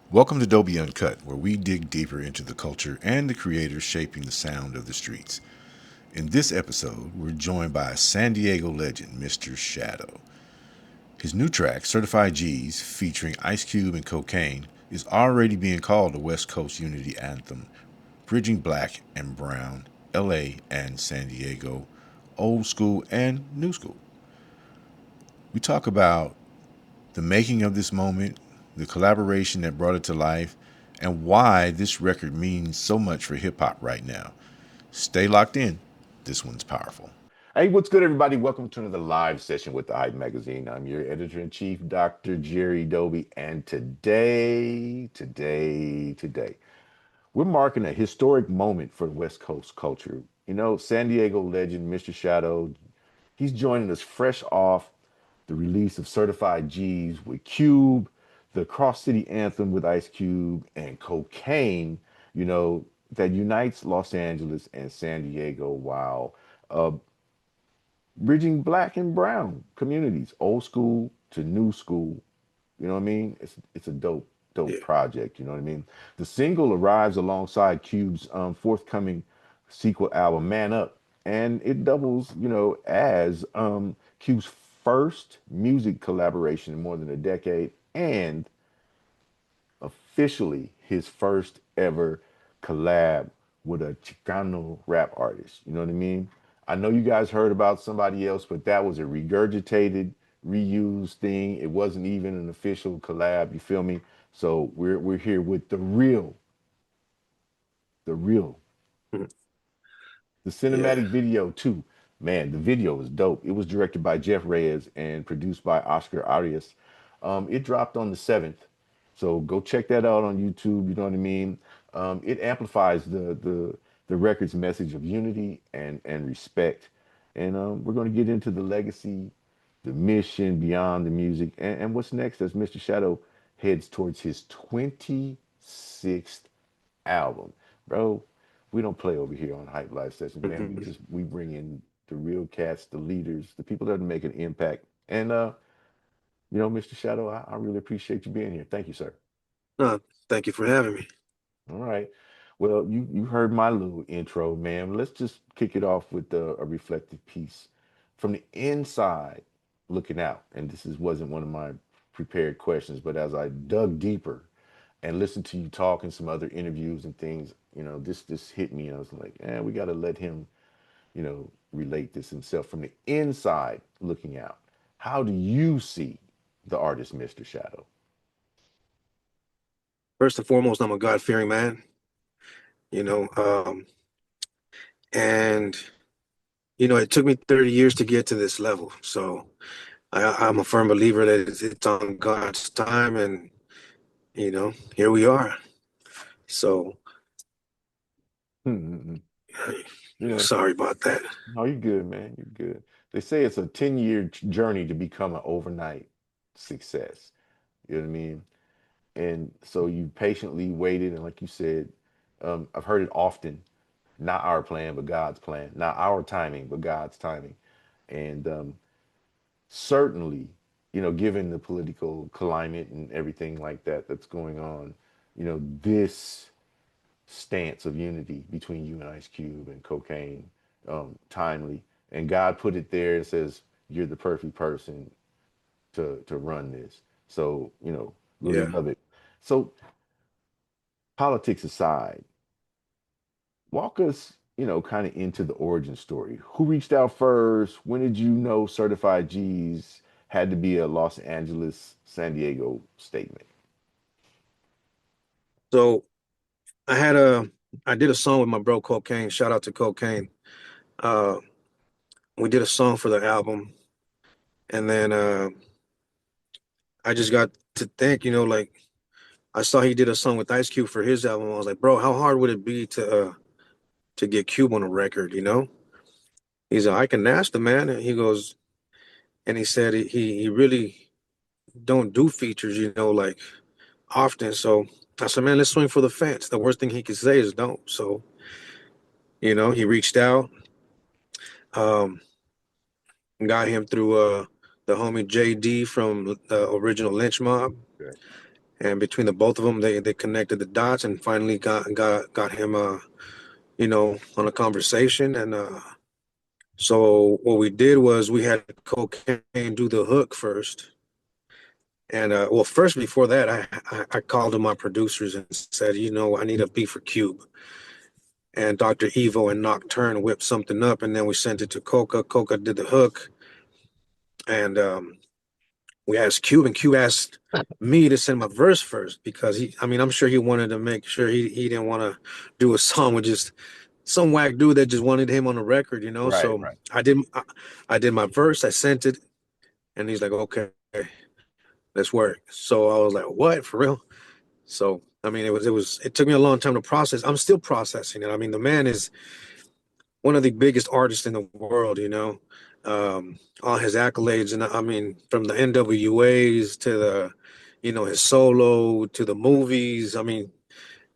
Welcome to Doby Uncut, where we dig deeper into the culture and the creators shaping the sound of the streets. In this episode, we're joined by a San Diego legend, Mr. Shadow. His new track, Certified G's, featuring Ice Cube and Kokane, is already being called the West Coast Unity Anthem, bridging black and brown, LA and San Diego, old school and new school. We talk about the making of this moment, the collaboration that brought it to life, and why this record means so much for hip hop right now. Stay locked in. This one's powerful. Hey, what's good, everybody? Welcome to another live session with the Hype Magazine. I'm your editor in chief, Dr. Jerry Doby, and today, we're marking a historic moment for West Coast culture. You know, San Diego legend Mr. Shadow, he's joining us fresh off the release of Certified G's with Cube, the Cross City Anthem with Ice Cube, and Cocaine, that unites Los Angeles and San Diego while uh, bridging black and brown communities, old school to new school. You know what I mean? It's a dope Yeah. project. You know what I mean? The single arrives alongside Cube's forthcoming sequel album, Man Up, and it doubles, as Cube's first music collaboration in more than a decade, and officially his first ever collab with a Chicano rap artist. You know what I mean? I know you guys heard about somebody else, but that was a regurgitated, reused thing. It wasn't even an official collab. You feel me? So we're here with the real, Mhm. the Yeah. cinematic video too. Man, the video was dope. It was directed by Jeff Reyes and produced by Oscar Arias. It dropped on the 7th. So go check that out on YouTube. You know what I mean? It amplifies the record's message of unity and respect. And we're going to get into the legacy, the mission beyond the music, and what's next as Mr. Shadow heads towards his 26th album. Bro, we don't play over here on Hype Live Sessions, man. Mhm. We bring in the real cats, the leaders, the people that are making an impact. And Mr. Shadow, I really appreciate you being here. Thank you, sir. No, thank you for having me. All right. Well, you heard my little intro, man. Let's just kick it off with a reflective piece from the inside looking out. And this wasn't one of my prepared questions, but as I dug deeper and listened to you talk in some other interviews and things, this hit me. And I was like, we got to let him, relate this himself from the inside looking out. How do you see the artist, Mr. Shadow? First and foremost, I'm a God-fearing man, you know, and it took me 30 years to get to this level. So I'm a firm believer that it's on God's time, and here we are. So you know, sorry about that. No, you're good, man. You're good. They say it's a 10-year journey to become an overnight success. You know what I mean? And so you patiently waited, and like you said, I've heard it often, not our plan, but God's plan. Not our timing, but God's timing. And certainly, given the political climate and everything like that that's going on, this stance of unity between you and Ice Cube and Cocaine, timely. And God put it there and says, you're the perfect person to run this. So, really Yeah. love it. So, politics aside, walk us, kind of into the origin story. Who reached out first? When did you know Certified G's had to be a Los Angeles, San Diego statement? So I did a song with my bro Cocaine. Shout out to Cocaine. Uh, we did a song for the album, and then I just got to think, like I saw he did a song with Ice Cube for his album. I was like, bro, how hard would it be to get Cube on a record? He's like, I can ask the man, and he goes, and he said he really don't do features, like often. So I said, man, let's swing for the fence. The worst thing he could say is don't. So he reached out, um, got him through the homie JD from the original Lynch Mob, Okay. And between the both of them, they connected the dots and finally got him on a conversation. And so what we did was we had Cocaine do the hook first. And well, first before that, I called to my producers and said, I need a beat for Cube. And Dr. Evo and Nocturne whipped something up, and then we sent it to Coca. Coca did the hook, and we asked Cube, and Cube asked me to send my verse first because I'm sure he wanted to make sure he didn't want to do a song with just some whack dude that just wanted him on the record. Right, So right. I did my verse, I sent it, and he's like, okay, let's work. So I was like, what, for real? So it took me a long time to process. I'm still processing it. I mean, the man is one of the biggest artists in the world. All his accolades, and I mean, from the NWAs to his solo to the movies. I mean,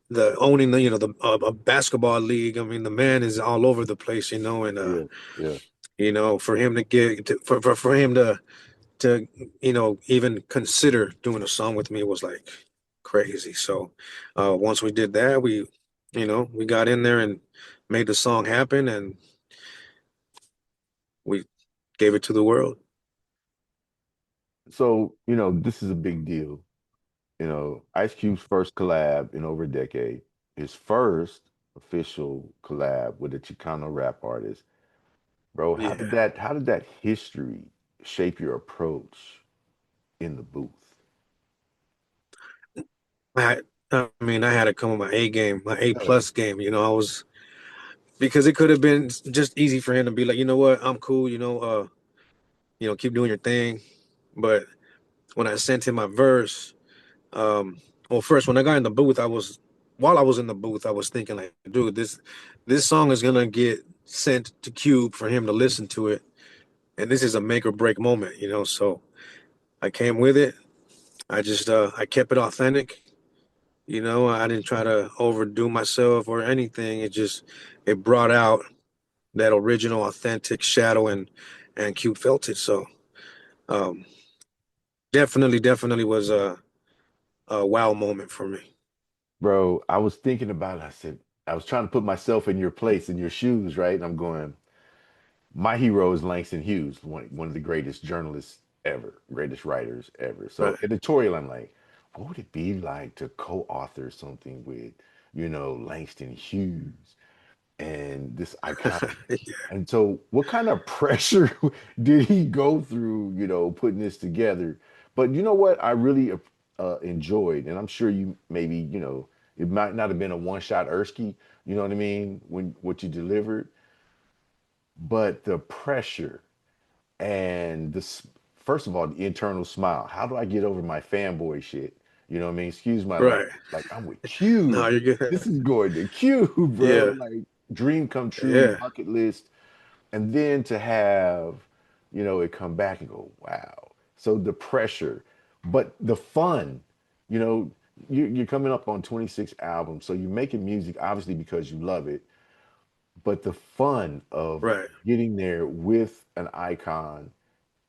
the owning the a basketball league. I mean, the man is all over the place. And Yeah, yeah. for him to for him to even consider doing a song with me was like crazy. So once we did that, we got in there and made the song happen, and we gave it to the world. So, this is a big deal. Ice Cube's first collab in over a decade, his first official collab with a Chicano rap artist. Bro, Yeah, how did that history shape your approach in the booth? I I had to come with my A game, my A Yeah. plus game. I was because it could have been just easy for him to be like, you know what, I'm cool. Keep doing your thing. But when I sent him my verse, um, well, first when I got in the booth, while I was in the booth, I was thinking like, dude, this song is gonna get sent to Cube for him to listen to it, and this is a make or break moment. So I came with it. I kept it authentic. I didn't try to overdo myself or anything. It brought out that original, authentic Shadow, and Cube felt it. So um, definitely was a wow moment for me. Bro, I was thinking about it. I said, I was trying to put myself in your place, in your shoes, right? And I'm going, my hero is Langston Hughes, one of the greatest journalists ever, greatest writers ever. So Right. editorial, I'm like, what would it be like to co-author something with, Langston Hughes and this iconic? And so, what kind of pressure did he go through, putting this together? But you know what I really enjoyed, and I'm sure you maybe, it might not have been a one-shot Ersky, you know what I mean, when what you delivered, but the pressure and this, first of all, the internal smile. How do I get over my fanboy shit? You know what I mean? Excuse my Right. language. Like I'm with No, Cube. you're This good. is going to Cube, bro. Yeah. Like dream come true, Yeah. bucket list. And then to have, it come back and go, wow. So the pressure, but the fun, you know, you're coming up on 26 albums. So you're making music obviously because you love it, but the fun of Right. getting there with an icon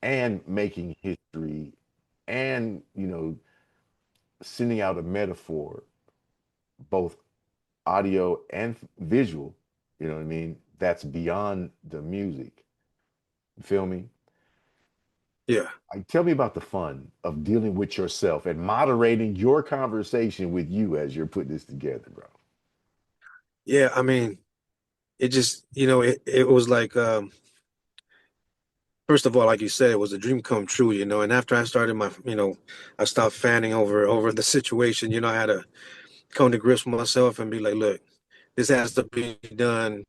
and making history and, sending out a metaphor, both audio and visual, you know what I mean? That's beyond the music. You feel me? Yeah. Like, tell me about the fun of dealing with yourself and moderating your conversation with you as you're putting this together, bro. Yeah. It just, it was like, first of all, like you said, it was a dream come true. And after I started I stopped fanning over the situation. I had to come to grips with myself and be like, look, this has to be done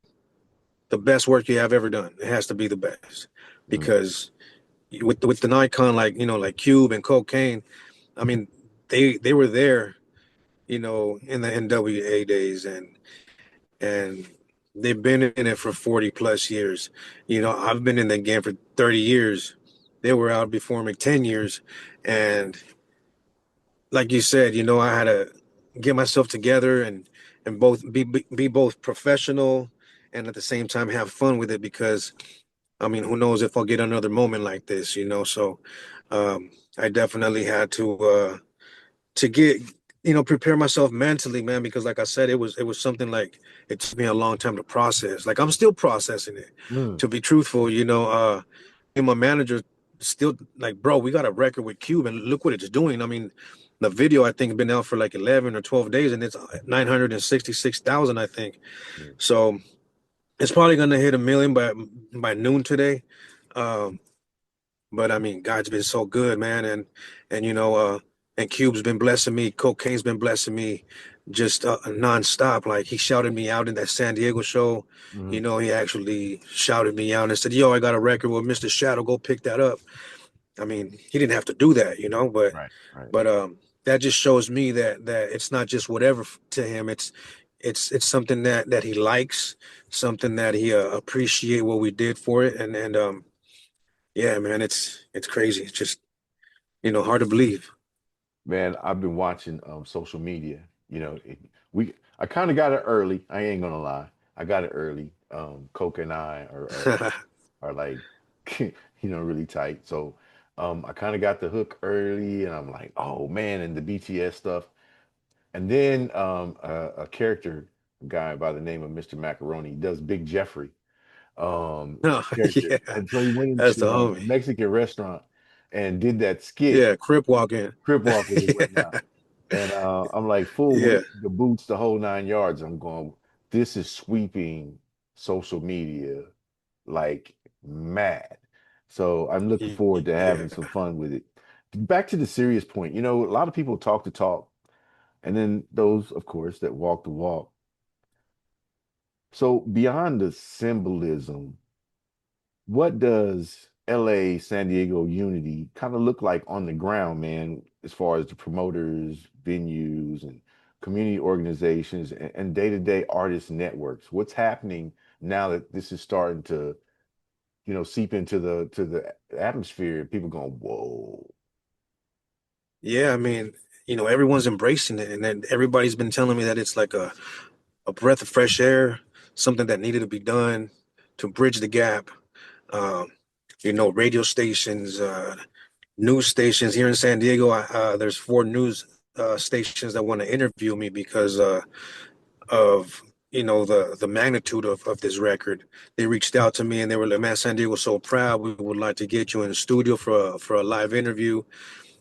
the best work you have ever done. It has to be the best Mm. because with an icon like Cube and Kokane, I mean, they were there, in the NWA days, and they've been in it for 40 plus years. I've been in the game for 30 years. They were out before me 10 years. And like you said, I had to get myself together and both be both professional and at the same time have fun with it because who knows if I'll get another moment like this. So I definitely had to to get, prepare myself mentally, man, because like I said, it was something like it took me a long time to process. Like I'm still processing it, Mm, to be truthful, and my manager still like, bro, we got a record with Cube and look what it's doing. I mean, the video I think has been out for like 11 or 12 days and it's 966,000, I think. mm. So it's probably gonna hit a million by noon today. Um, but I mean, God's been so good, man, and and Cube's been blessing me, Cocaine's been blessing me, just nonstop. Like he shouted me out in that San Diego show. Mhm. He actually shouted me out and said, "Yo, I got a record with Mr. Shadow. Go pick that up." I mean, he didn't have to do that, but Right, right. but that just shows me that it's not just whatever to him. It's something that he likes, something that he appreciate what we did for it, and yeah, man, it's crazy. It's just hard to believe. Man, I've been watching social media. You know, I kind of got it early. I ain't gonna lie, I got it early. Coke and I are like, really tight. So, I kind of got the hook early, and I'm like, oh man, and the BTS stuff. And then a character guy by the name of Mr. Macaroni does Big Jeffrey Oh, character, yeah, and so he went that's the into a homie. Mexican restaurant and did that skit, Yeah, crip walking. crip walking and whatnot. And I'm like, full Yeah, weight, the boots, the whole 9 yards. I'm going, this is sweeping social media like mad. So I'm looking forward to yeah. having some fun with it. Back to the serious point, a lot of people talk the talk, and then those, of course, that walk the walk. So beyond the symbolism, what does LA San Diego unity kind of look like on the ground, man, as far as the promoters, venues, and community organizations and day-to-day artist networks? What's happening now that this is starting to, seep into the atmosphere? People going, whoa. Yeah, I mean, everyone's embracing it, and then everybody's been telling me that it's like a breath of fresh air, something that needed to be done to bridge the gap. Um, Radio stations, news stations here in San Diego. There's four news stations that want to interview me because of the magnitude of this record. They reached out to me and they were like, "Man, San Diego's so proud. We would like to get you in the studio for a live interview."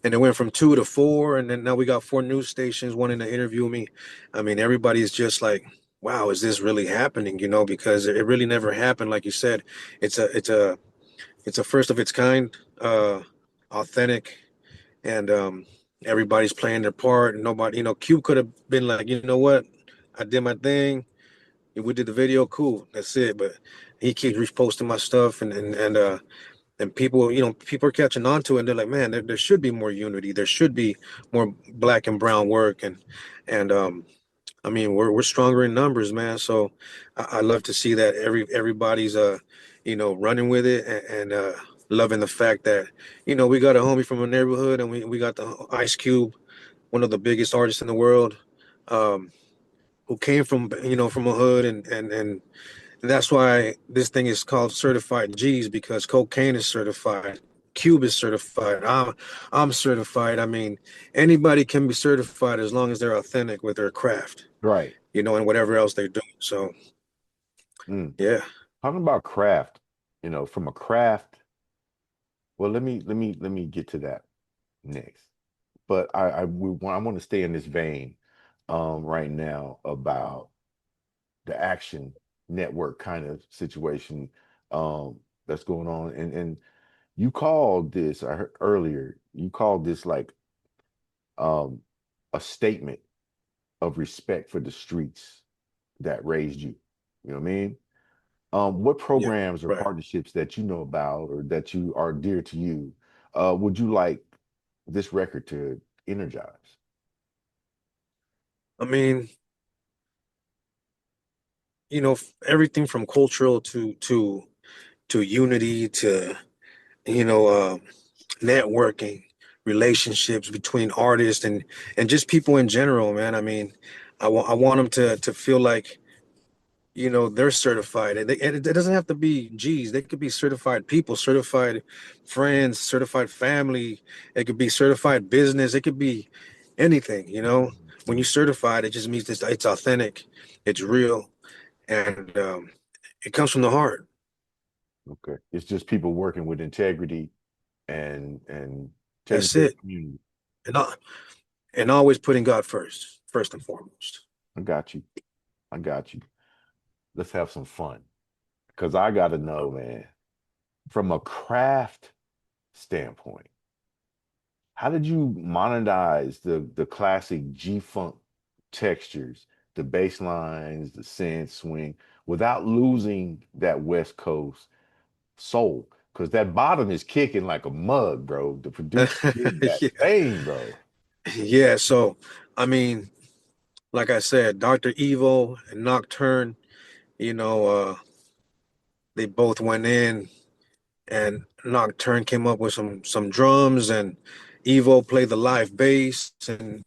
And it went from two to four, and then now we got four news stations wanting to interview me. I mean, everybody's just like, "Wow, is this really happening?" Because it really never happened. Like you said, it's a first of its kind, authentic, and everybody's playing their part. And nobody, Cube could have been like, "You know what? I did my thing. We did the video, cool. That's it." But he keeps reposting my stuff, and people, people are catching on to it. And they're like, "Man, there should be more unity. There should be more black and brown work." And I mean, we're stronger in numbers, man. So I love to see that everybody's running with it and loving the fact that we got a homie from a neighborhood and we got the Ice Cube, one of the biggest artists in the world, um, who came from a hood and that's why this thing is called certified G's, because cocaine is certified. Cube is certified. I'm certified. I mean, anybody can be certified as long as they're authentic with their craft, Right. and whatever else they're doing. So Mm. yeah. Talking about craft, from a craft. Well, let me get to that next. But I want to stay in this vein right now about the action network kind of situation that's going on. And you called this, I heard earlier, you called this like um a statement of respect for the streets that raised you. You know what I mean? What Yeah, programs or right. partnerships that you know about or that you are dear to you would you like this record to energize? I mean, everything from cultural to unity to you know uh, networking, relationships between artists and just people in general, man. I mean, I want them to feel like they're certified, and it doesn't have to be G's. They could be certified people, certified friends, certified family. It could be certified business. It could be anything, you know. When you certified, it just means it's authentic, it's real, and it comes from the heart. Okay. It's just people working with integrity and taking That's care of it. the community. And and always putting God first and foremost. I got you. I got you. Let's have some fun. Because I got to know, man, from a craft standpoint, how did you monetize the classic G-funk textures, the bass lines, the synth swing, without losing that West Coast soul? Because that bottom is kicking like a mug, bro. The producer did that Yeah. thing, bro. Yeah. So, I mean, like I said, Dr. Evo and Nocturne, you know, they both went in and Nocturne came up with some drums and Evo played the live bass and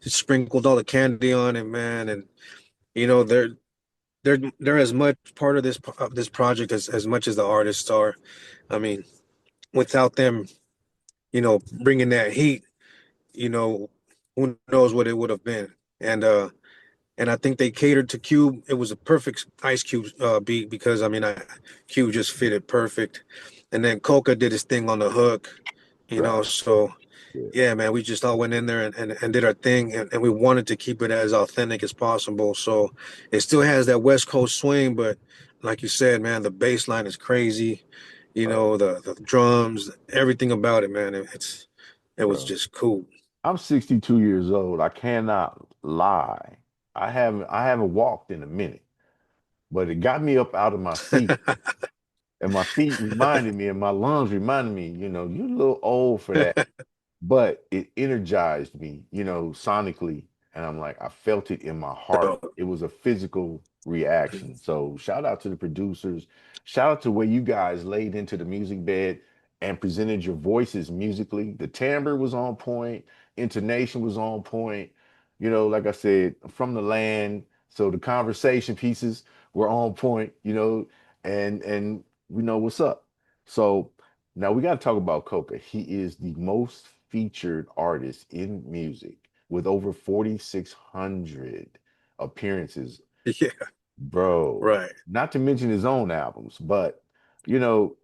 sprinkled all the candy on it, man. And you know, they're as much part of this project as much as the artists are. I mean, without them, you know, bringing that heat, you know, who knows what it would have been. And and I think they catered to Cube. It was a perfect Ice Cube beat because I mean, Cube just fit it perfect. And then Coca did his thing on the hook, you know. Right. So Yeah. yeah, man, we just all went in there and did our thing, and we wanted to keep it as authentic as possible. So it still has that West Coast swing, but like you said, man, the bass line is crazy. You Right. know, the drums, everything about it, man. It was Bro. just cool. I'm 62 years old. I cannot lie. I haven't walked in a minute, but it got me up out of my seat. And my feet reminded me, and my lungs reminded me, you're a little old for that. But it energized me, sonically. And I'm like, I felt it in my heart. It was a physical reaction. So shout out to the producers. Shout out to where you guys laid into the music bed and presented your voices musically. The timbre was on point, intonation was on point. Like I said, from the land. So the conversation pieces were on point, and we know what's up. So now we got to talk about Coca. He is the most featured artist in music with over 4,600 appearances, Yeah, bro. right. Not to mention his own albums, but you know,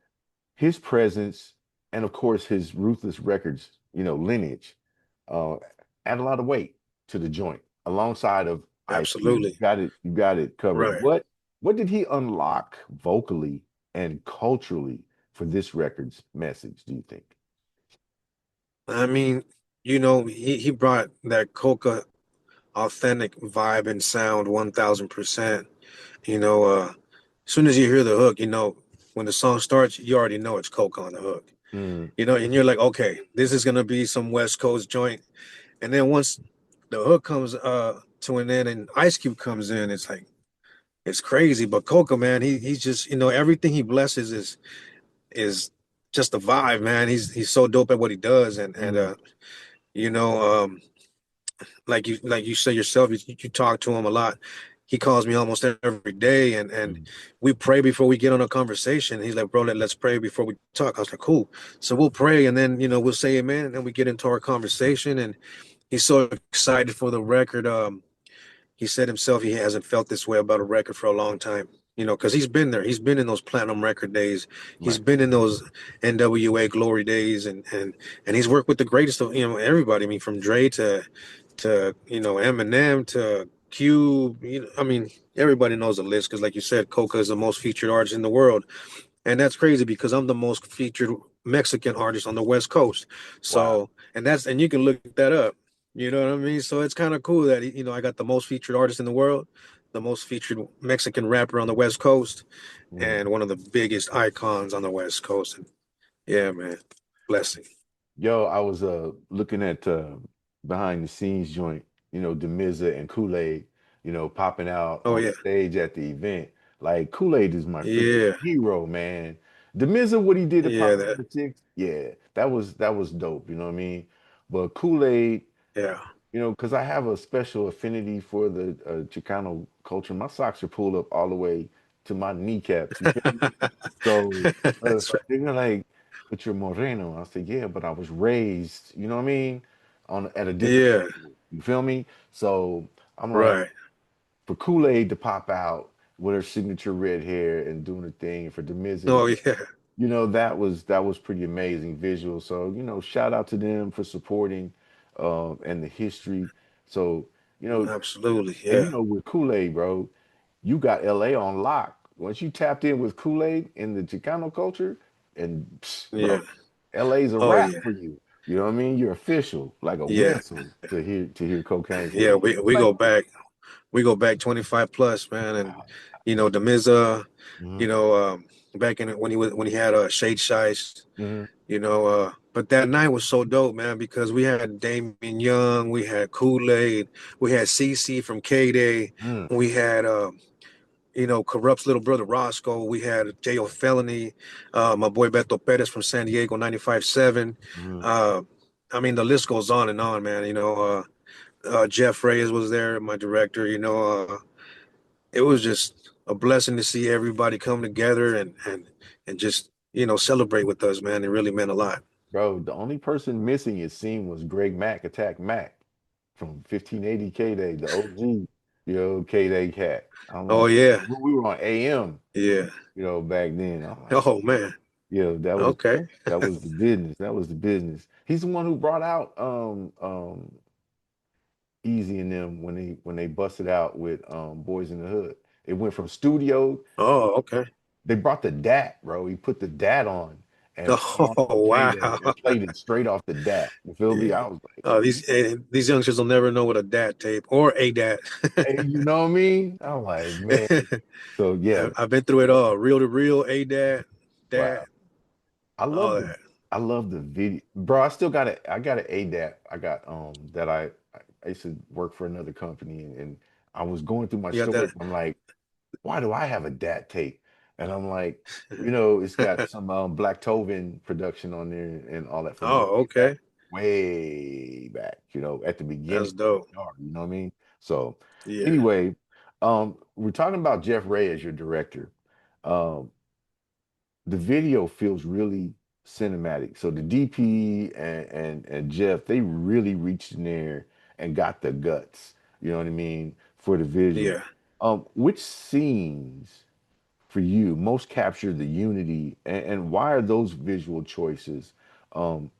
his presence and of course his Ruthless Records, lineage, uh, add a lot of weight to the joint alongside of Ice Cube. Absolutely. You got it covered. Right. What did he unlock vocally and culturally for this record's message, do you think? I mean, you know, he brought that Coca authentic vibe and sound 1000%. You know, as soon as you hear the hook, you know, when the song starts, you already know it's Coca on the hook. Mm, You know, and you're like, okay, this is gonna be some West Coast joint. And then once the hook comes to an end and Ice Cube comes in, it's like it's crazy. But Coca, man, he's just, you know, everything he blesses is just a vibe, man. He's so dope at what he does. And mm, you know, like you say yourself, you talk to him a lot. He calls me almost every day, and mm, we pray before we get on a conversation. He's like, bro, let's pray before we talk. I was like, cool. So we'll pray, and then you know we'll say amen, and then we get into our conversation. And he's so excited for the record. He said himself he hasn't felt this way about a record for a long time. You know, because he's been there. He's been in those platinum record days. He's right. been in those NWA glory days, and he's worked with the greatest of everybody. I mean, from Dre to Eminem to Cube. You know, I mean, everybody knows the list because, like you said, Coca is the most featured artist in the world, and that's crazy because I'm the most featured Mexican artist on the West Coast. Wow. So, and you can look that up. You know what I mean? So it's kind of cool that I got the most featured artist in the world, the most featured Mexican rapper on the West Coast, Mm. and one of the biggest icons on the West Coast. And yeah, man, blessing. Yo, I was looking at behind the scenes joint, Demiza and Kool-Aid, popping out Oh on yeah, stage at the event. Like Kool-Aid is my freaking yeah, hero, man. Demiza, what he did at yeah, Pop that, Number Six, yeah, that was dope, you know what I mean? But Kool-Aid, yeah. because I have a special affinity for the Chicano culture. My socks are pulled up all the way to my kneecaps. You feel me? So That's they're gonna like, but you're Moreno. I said, yeah, but I was raised, you know what I mean? on at a different Yeah, level. You feel me? So I'm like, right. for Kool-Aid to pop out with her signature red hair and doing the thing, for the Miz and Oh yeah, that was pretty amazing visual. So shout out to them for supporting, and the history. So you know, absolutely. and Yeah, with Kool-Aid, bro, you got LA on lock. Once you tapped in with Kool-Aid in the Chicano culture, and yeah. bro, LA's a Oh wrap yeah, for you. You know what I mean? You're official, like a yeah, whistle to hear cocaine. So yeah. yeah, We like, go back. We go back 25 plus, man, and the Miz, mm-hmm, you know, back in when he had Shade Shice, mm-hmm, but that night was so dope, man, because we had Damian Young, we had Kool-Aid, we had CC from K-Day, mm, we had Corrupt's little brother Roscoe, we had J.O. Felony, my boy Beto Perez from San Diego, 95.7. mm-hmm. Uh, I mean, the list goes on and on, man. Jeff Reyes was there, my director. It was just a blessing to see everybody come together and just celebrate with us, man. It really meant a lot. Bro, the only person missing it seemed was Greg Mack, Attack Mac from 1580 K-Day, the OG, K-Day cat. I'm Oh like, yeah, we were on AM, yeah. back then. I'm like, Oh man. that was Okay. that was the business. That was the business. He's the one who brought out Easy and them when they busted out with Boys in the Hood. It went from studio. Oh, okay. They brought the DAT, bro. He put the DAT on and put it on Oh K-Day wow. and played it straight off the DAT. You feel me? Yeah. I was like, These youngsters will never know what a DAT tape or a DAT. hey, you know what I mean? I'm like, man. So yeah, I've been through it all. Reel to reel, a DAT, wow. DAT, I all love the that. I love the video, bro. I still got it. I got an ADAT. I got that I used to work for another company, and I was going through my You got storage. that. I'm like, why do I have a DAT tape? And I'm like, it's got some Black Tovin production on there and all that from Oh, okay. way back, at the beginning That's of dope. the yard, you know what I mean? So Yeah. anyway, we're talking about Jeff Reyes, your director. Um, the video feels really cinematic. So the DP and Jeff, they really reached in there and got the guts, you know what I mean, for the visual. Yeah. Which scenes for you most capture the unity, and why are those visual choices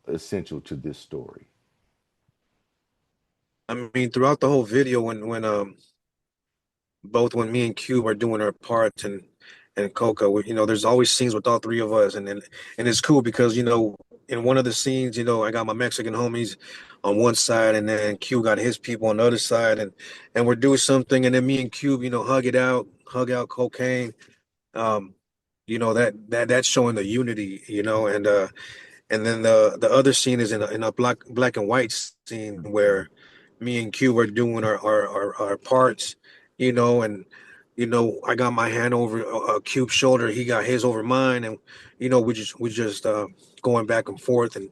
essential to this story? I mean, throughout the whole video, both when me and Cube are doing our parts and Coca, there's always scenes with all three of us, and it's cool because in one of the scenes, I got my Mexican homies on one side, and then Cube got his people on the other side, and we're doing something, and then me and Cube, hug out Cocaine, um, that's showing the unity, and then the other scene is in a black and white scene where me and Q are doing our parts, and I got my hand over Cube's shoulder, he got his over mine, and we just going back and forth and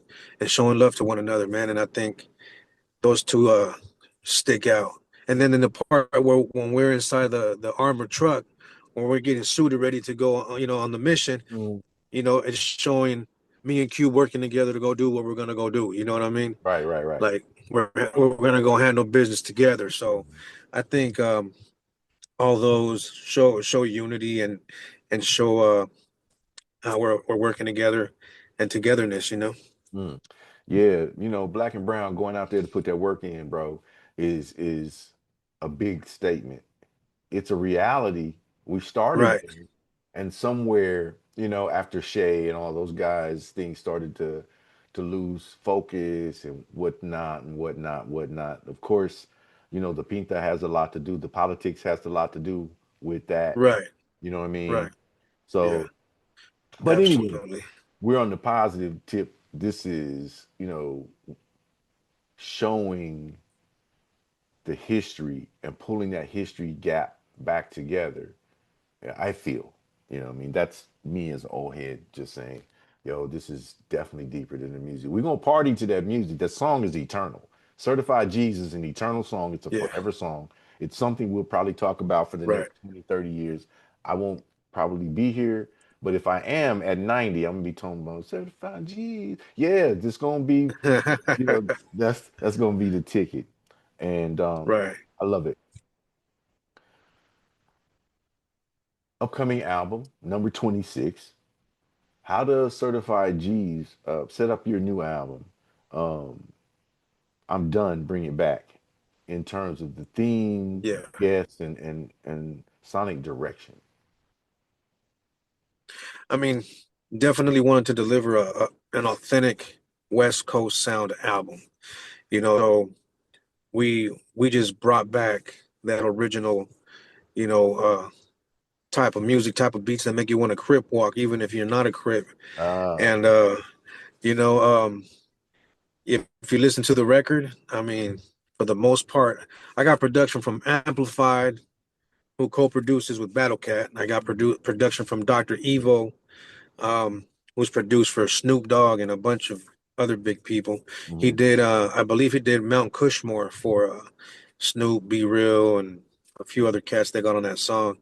showing love to one another, man. And I think those two stick out. And then in the part where when we're inside the armored truck, when we're getting suited, ready to go, on the mission, Mm. it's showing me and Q working together to go do what we're gonna go do. You know what I mean? Right, right, right. Like we're gonna go handle business together. So I think all those show unity and show how we're working together and togetherness. Mm. Yeah, black and brown going out there to put that work in, bro, is a big statement. It's a reality. We started Right, there, and somewhere, after Shay and all those guys, things started to lose focus and whatnot and whatnot, whatnot. Of course, the Pinta has a lot to do. The politics has a lot to do with that. right, You know what I mean? right. Yeah, So, but anyway, absolutely. we're on the positive tip. This is, showing the history and pulling that history gap back together. Yeah, I feel, I mean, that's me as an old head just saying, yo, this is definitely deeper than the music. We're going to party to that music. That song is eternal. Certified Jesus is an eternal song. It's a Yeah, forever song. It's something we'll probably talk about for the right. next 20, 30 years. I won't probably be here, But if I am at 90, I'm gonna be talking about certified G's. Yeah, just gonna be, that's gonna be the ticket. And Right. I love it. Upcoming album, number 26. How does Certified G's set up your new album? Um, I'm done. Bring it back in terms of the theme, Yeah. guests, and sonic direction. I mean, definitely wanted to deliver an authentic West Coast sound album. So we just brought back that original, you know, uh, type of music, type of beats that make you want to crip walk, even if you're not a crip. And Okay. you know, um, if you listen to the record, I mean, for the most part, I got production from Amplified, who co-produces with Battle Cat. I got production from Dr. Evo, who's produced for Snoop Dogg and a bunch of other big people. He Mhm. did, I believe he did Mount Cushmore for Snoop, Be Real, and a few other cats that got on that song.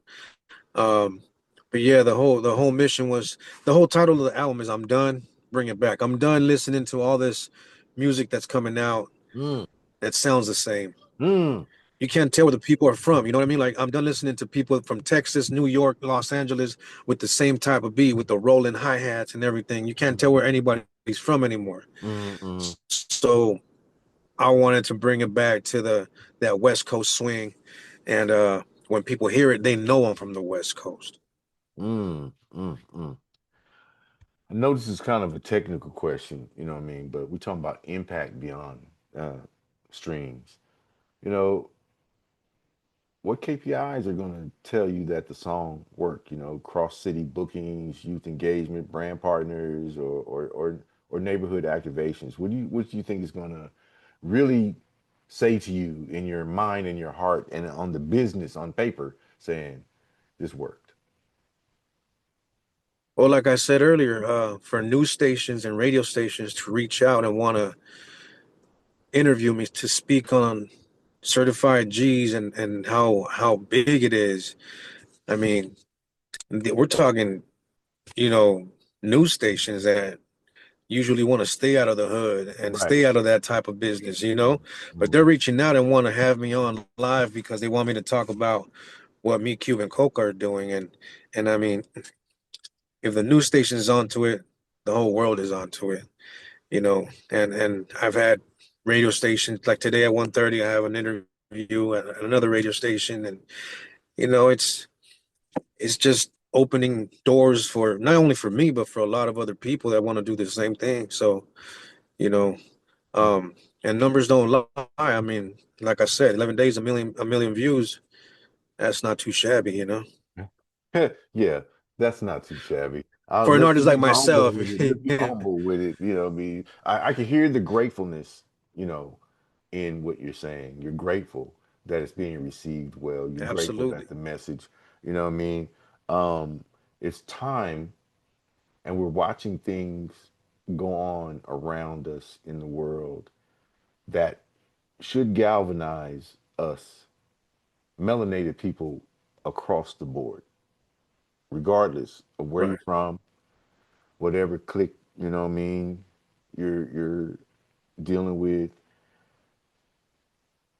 Um, but yeah, the whole mission was the whole title of the album is "I'm done, bring it back." I'm done listening to all this music that's coming out Mm, that sounds the same. mm, You can't tell where the people are from. You know what I mean? Like I'm done listening to people from Texas, New York, Los Angeles with the same type of beat, with the rolling hi hats and everything. You can't tell where anybody's from anymore. mm, mm, So I wanted to bring it back to the that West Coast swing, and when people hear it, they know I'm from the West Coast. mm. I know this is kind of a technical question, you know what I mean, but we're talking about impact beyond uh, streams. You know, what KPIs are going to tell you that the song worked? You know, cross city bookings, youth engagement, brand partners, or neighborhood activations. What do you think is going to really say to you in your mind and your heart and on the business on paper saying this worked? Well, like I said earlier, for news stations and radio stations to reach out and want to interview me to speak on certified G's and how big it is. I mean, we're talking, you know, news stations that usually want to stay out of the hood and Right. stay out of that type of business. But they're Mhm. reaching out and want to have me on live because they want me to talk about what me, Cube, and Coke are doing. And I mean, if the news station is onto it, the whole world is onto it. And I've had radio stations like today at 1:30, I have an interview at another radio station, and it's just opening doors for not only for me but for a lot of other people that want to do the same thing. So you know um and numbers don't lie. I mean, like I said, 11 days, a million views. That's not too shabby. Yeah, that's not too shabby. For an Let's artist like be humble myself. with it. Let's be humble with it. You know, what I mean, I can hear the gratefulness, you know, in what you're saying. You're grateful that it's being received well. You're grateful that Absolutely. the message, you know what I mean? Um, it's time, and we're watching things go on around us in the world that should galvanize us, melanated people across the board, regardless of where you're Right. from, whatever clique, you know what I mean, you're dealing with.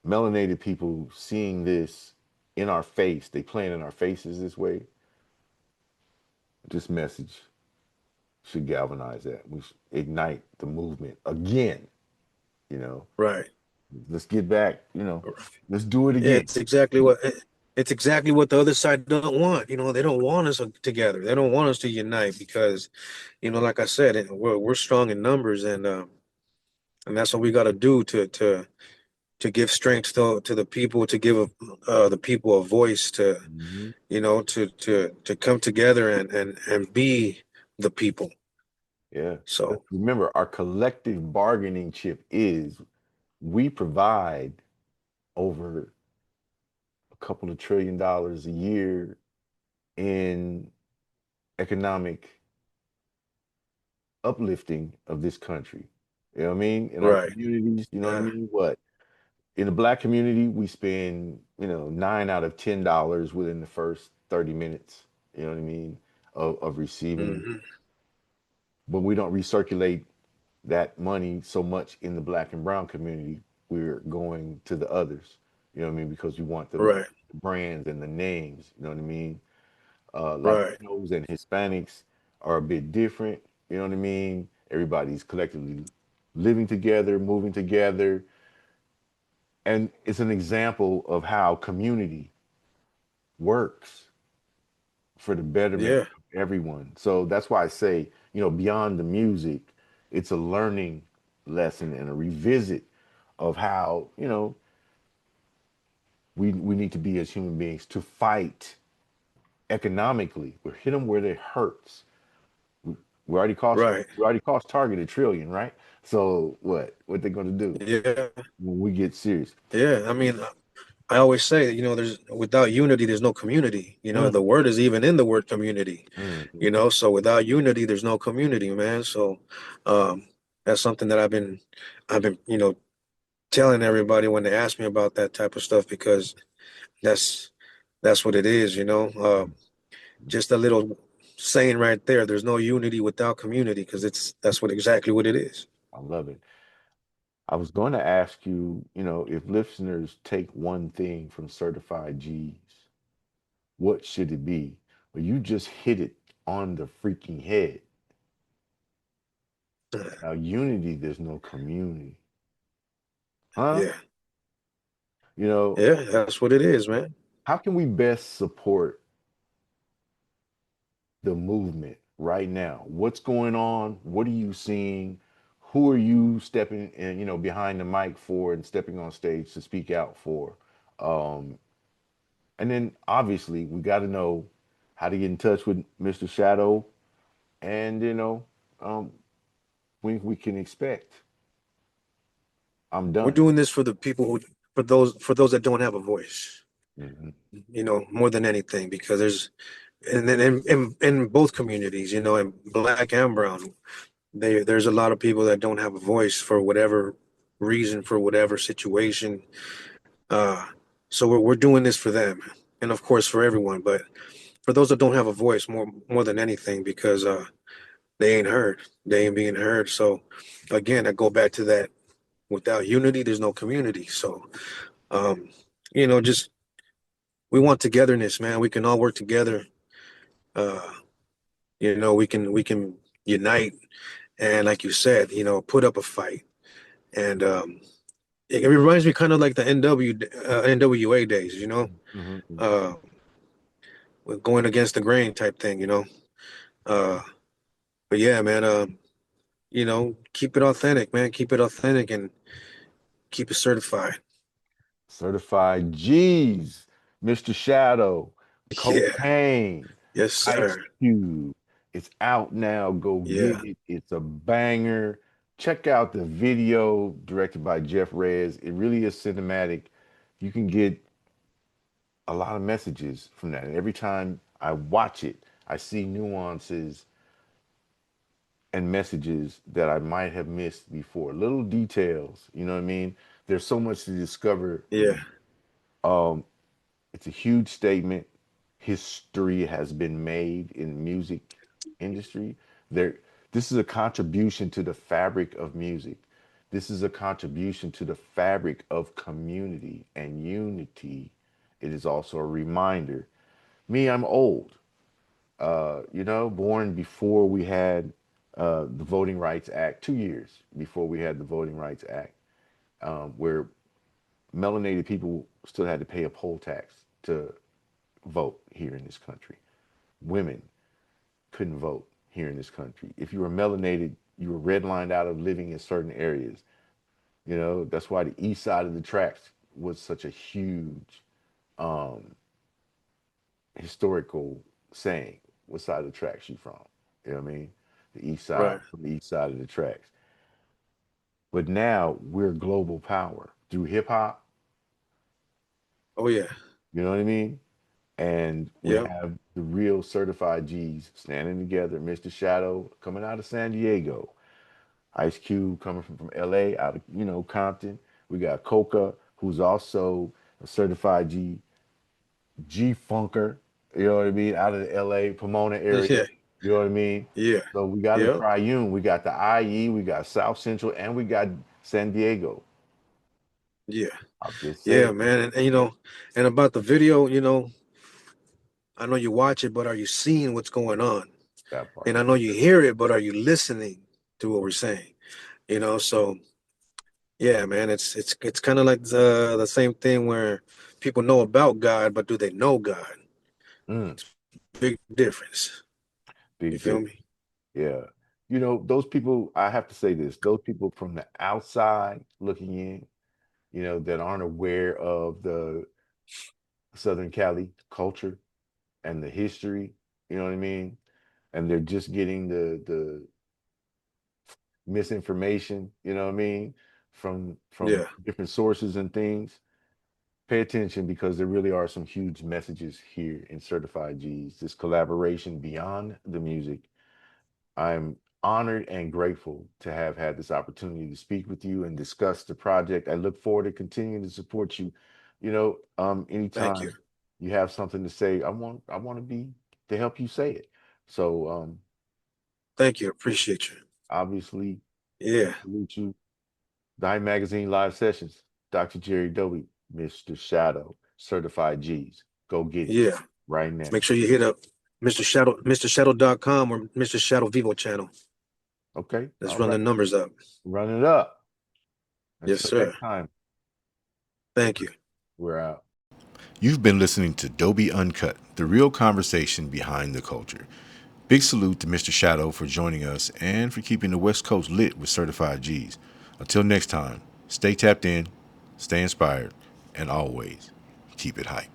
Melanated people seeing this in our face, they playing in our faces this way. This message should galvanize that. We should ignite the movement again, you know. Right. Let's get back, let's do it Yeah, again. it's exactly what the other side don't want. They don't want us together. They don't want us to unite because, like I said, we're strong in numbers, and that's what we got to do to give strength to the people, to give the people a voice to Mhm. to come together and be the people. Yeah. Let's So remember our collective bargaining chip is we provide over a couple of $1 trillion a year in economic uplifting of this country. You know what I mean? In our right, communities, you know what I yeah, mean? What? In the black community, we spend, $9 out of $10 within the first 30 minutes. You know what I mean? of receiving, Hmm. but we don't recirculate that money so much in the black and brown community. We're going to the others, you know what I mean, because we want the Right, brands and the names, you know what I mean. right, Latinos and Hispanics are a bit different, you know what I mean. Everybody's collectively living together, moving together, and it's an example of how community works for the betterment yeah, of everyone. So that's why I say, beyond the music, it's a learning lesson and a revisit of how, we need to be as human beings to fight economically. We hit them where it hurts. We, right, we already cost Target a trillion, right? So what they gonna do yeah, when we get serious? yeah. I mean, I always say, there's without unity, there's no community. Mm, The word is even in the word community. mm, So without unity, there's no community, man. So, um, that's something that I've been, telling everybody when they ask me about that type of stuff because that's that's what it is. mm. Just a little saying right there. There's no unity without community because that's what exactly what it is. I love it. I was going to ask you, if listeners take one thing from Certified G's, what should it be? Well, you just hit it on the freaking head. Now, unity, there's no community. Huh? Yeah, You know, yeah, that's what it is, man. how can we best support the movement right now? What's going on? What are you seeing? Who are you stepping in, behind the mic for and stepping on stage to speak out for? Um, and then obviously we got to know how to get in touch with Mr. Shadow and, um, when we can expect. I'm We're done. doing this for the people for those that don't have a voice. Mhm. More than anything, because and then in both communities, in black and brown, there's a lot of people that don't have a voice for whatever reason, for whatever situation. Uh, so we're doing this for them, and of course for everyone, but for those that don't have a voice, more than anything, because they ain't heard, they ain't being heard. So again, I go back to that. Without unity, there's no community. So um, just we want togetherness, man. We can all work together. Uh, we can unite and, like you said, put up a fight. And it reminds me kind of like the NWA days, Mhm, mhm. uh, with going against the grain type thing. Uh, but yeah, man, keep it authentic, man. Keep it authentic and keep it certified. Certified G's, Mr. Shadow, Yeah. Cocaine, Yes, Ice sir. Cube. It's out now. Go Yeah. get it. It's a banger. Check out the video directed by Jeff Reyes. It really is cinematic. You can get a lot of messages from that. And every time I watch it, I see nuances and messages that I might have missed before. Little details, you know what I mean? There's so much to discover. Yeah. Um, it's a huge statement. History has been made in music industry. There, this is a contribution to the fabric of music. This is a contribution to the fabric of community and unity. It is also a reminder. Me, I'm old. Born before we had the Voting Rights Act, 2 years before we had the Voting Rights Act, where melanated people still had to pay a poll tax to vote here in this country. Women couldn't vote here in this country. If you were melanated, you were redlined out of living in certain areas. That's why the east side of the tracks was such a huge um, historical saying. What side of the tracks you from? You know what I mean? The east side, Right. from the east side of the tracks. But now we're global power through hip hop. Oh yeah. You know what I mean? And we Yeah. have the real certified G's standing together. Mr. Shadow coming out of San Diego, Ice Cube coming from LA, out of Compton. We got Coca, who's also a certified G Funker. You know what I mean? Out of the LA, Pomona area. Yeah, You know what I mean? yeah, So we got a yeah, triune. We got the IE, we got South Central, and we got San Diego. yeah, I'm just yeah, saying man. And you know, and about the video, you know, I know you watch it, but are you seeing what's going on? that part. And I know you hear it, but are you listening to what we're saying? You know, so yeah, man, it's kind of like the same thing where people know about God, but do they know God? Mm, Big difference. You big feel difference. me? Yeah. You know, those people, I have to say this, those people from the outside looking in, you know, that aren't aware of the Southern Cali culture and the history, you know what I mean? And they're just getting the misinformation, you know what I mean, from Yeah. different sources and things. Pay attention because there really are some huge messages here in Certified G's. This collaboration beyond the music. I'm honored and grateful to have had this opportunity to speak with you and discuss the project. I look forward to continuing to support you. You know, Thank you. anytime you have something to say, I want to be to help you say it. So Thank you. Appreciate you. obviously Yeah. salute you. Dime Magazine Live Sessions, Dr. Jerry Doby, Mr. Shadow, Certified G's. Go get it Yeah. right now. Make sure you hit up MrShadow.com or Mr. Shadow Vivo channel. Okay. Let's All run right. the numbers up. Run it up. Yes, Until sir. next time, Thank you. we're out. You've been listening to Doby Uncut, the real conversation behind the culture. Big salute to Mr. Shadow for joining us and for keeping the West Coast lit with Certified G's. Until next time, stay tapped in, stay inspired, and always keep it hype.